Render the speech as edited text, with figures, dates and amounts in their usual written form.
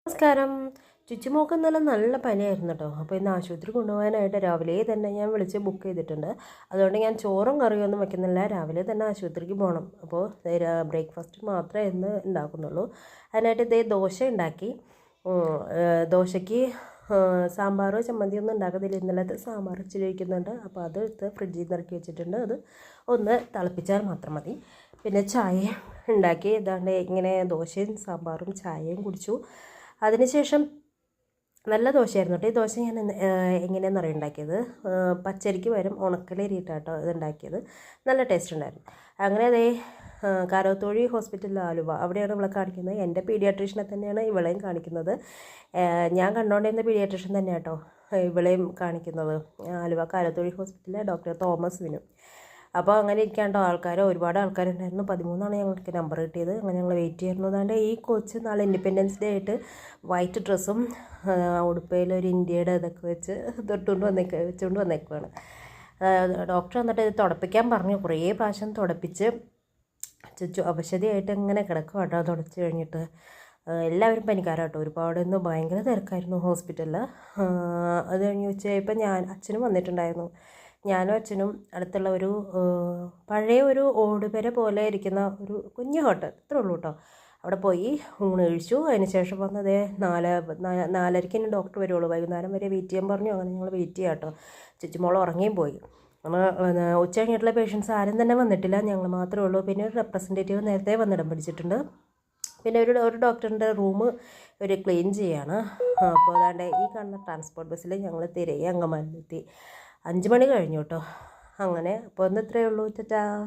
നമസ്കാരം. ചുച്ചുമോൾക്ക് ഇന്നലെ നല്ല പനിയായിരുന്നു കേട്ടോ. അപ്പോൾ ഇന്ന് ആശുപത്രി കൊണ്ടുപോകാനായിട്ട് രാവിലെ തന്നെ ഞാൻ വിളിച്ച് ബുക്ക് ചെയ്തിട്ടുണ്ട്. അതുകൊണ്ട് ഞാൻ ചോറും കറിയൊന്നും വെക്കുന്നില്ല, രാവിലെ തന്നെ ആശുപത്രിക്ക് പോകണം. അപ്പോൾ ബ്രേക്ക്ഫാസ്റ്റ് മാത്രമേ ഇന്ന് ഉണ്ടാക്കുന്നുള്ളൂ. അതിനായിട്ട് ഇതേ ദോശ ഉണ്ടാക്കി. ദോശയ്ക്ക് സാമ്പാറോ ചമ്മന്തിയൊന്നും ഉണ്ടാക്കത്തില്ല. ഇന്നലത്തെ സാമ്പാർ ഇച്ചിരി വയ്ക്കുന്നുണ്ട്. അപ്പോൾ അത് എടുത്ത് ഫ്രിഡ്ജിൽ നിന്ന് ഇറക്കി വെച്ചിട്ടുണ്ട്. അത് ഒന്ന് തിളപ്പിച്ചാൽ മാത്രം മതി. പിന്നെ ചായ ഉണ്ടാക്കി ഇതാണ്ട് ഇങ്ങനെ ദോശയും സാമ്പാറും ചായയും കുടിച്ചു. അതിനുശേഷം നല്ല ദോശയായിരുന്നു കേട്ടോ. ഈ ദോശ ഞാൻ എങ്ങനെയാണെന്ന് അറിയാം ഉണ്ടാക്കിയത്. പച്ചരിക്ക് പകരം ഉണക്കലരിയിട്ടാട്ടോ ഇത് ഉണ്ടാക്കിയത്. നല്ല ടേസ്റ്റ് ഉണ്ടായിരുന്നു. അങ്ങനെ അതേ കാരത്തോഴി ഹോസ്പിറ്റലിൽ ആലുവ അവിടെയാണ് ഇവളെ കാണിക്കുന്നത്. എൻ്റെ പീഡിയാട്രീഷ്യനെ തന്നെയാണ് ഇവളെയും കാണിക്കുന്നത്. ഞാൻ കണ്ടുകൊണ്ടിരുന്ന പീഡിയാട്രീഷ്യൻ തന്നെയാണ് കേട്ടോ ഇവളെയും കാണിക്കുന്നത്. ആലുവ കാരത്തോഴി ഹോസ്പിറ്റലിലെ ഡോക്ടർ തോമസ് വിനു. അപ്പോൾ അങ്ങനെ ഇരിക്കാണ്ടോ ഒരുപാട് ആൾക്കാരുണ്ടായിരുന്നു. 13 ഞങ്ങൾക്ക് നമ്പർ കിട്ടിയത്. അങ്ങനെ ഞങ്ങൾ വെയിറ്റ് ചെയ്യുന്നതാണ്ട് ഈ കൊച്ച് നാളെ ഇൻഡിപെൻഡൻസ് ഡേ ആയിട്ട് വൈറ്റ് ഡ്രസ്സും ഉടുപ്പയിലൊരു ഇന്ത്യയുടെ ഇതൊക്കെ വെച്ച് വെച്ചുകൊണ്ട് വന്നേക്കുവാണ്. ഡോക്ടർ വന്നിട്ട് ഇത് തുടപ്പിക്കാൻ പറഞ്ഞു. കുറേ പ്രാവശ്യം തുടപ്പിച്ച് അവശതയായിട്ട് ഇങ്ങനെ കിടക്കും കേട്ടോ. തുടച്ച് കഴിഞ്ഞിട്ട് എല്ലാവരും പനിക്കാരാട്ടോ. ഒരുപാടൊന്നും ഭയങ്കര തിരക്കായിരുന്നു ഹോസ്പിറ്റലിൽ. അത് കഴിഞ്ഞ് ഉച്ചയായപ്പോൾ അച്ഛനും വന്നിട്ടുണ്ടായിരുന്നു. ഞാനും അച്ഛനും അടുത്തുള്ള ഒരു പഴയ ഒരു ഓടുപെര പോലെ ഇരിക്കുന്ന ഒരു കുഞ്ഞു ഹോട്ടൽ, ഇത്രേ ഉള്ളൂ കേട്ടോ. അവിടെ പോയി ഊണ് കഴിച്ചു. അതിന് ശേഷം വന്നത് 4:30 ഡോക്ടർ വരുള്ളൂ. വൈകുന്നേരം വരെ വെയിറ്റ് ചെയ്യാൻ പറഞ്ഞു. അങ്ങനെ ഞങ്ങൾ വെയിറ്റ് ചെയ്യാം കേട്ടോ. ചുറ്റുമോൾ ഉറങ്ങിയും പോയി. ഉച്ച കഴിഞ്ഞിട്ടുള്ള പേഷ്യൻസ് ആരും തന്നെ വന്നിട്ടില്ല, ഞങ്ങൾ മാത്രമേ ഉള്ളൂ. പിന്നെ ഒരു റെപ്രസെൻറ്റേറ്റീവ് നേരത്തെ വന്നിടം പിടിച്ചിട്ടുണ്ട്. പിന്നെ ഒരു ഡോക്ടറിൻ്റെ റൂം ക്ലീൻ ചെയ്യാണ്. അപ്പോൾ അതാണ്ട് ഈ കാണുന്ന ട്രാൻസ്പോർട്ട് ബസ്സിൽ ഞങ്ങൾ തിരയെ അങ്കമാലിലെത്തി. 5 മണി കഴിഞ്ഞു കേട്ടോ. അങ്ങനെ അപ്പോൾ ഇന്ന് ഇത്രയേ ഉള്ളൂ. ടാറ്റാ.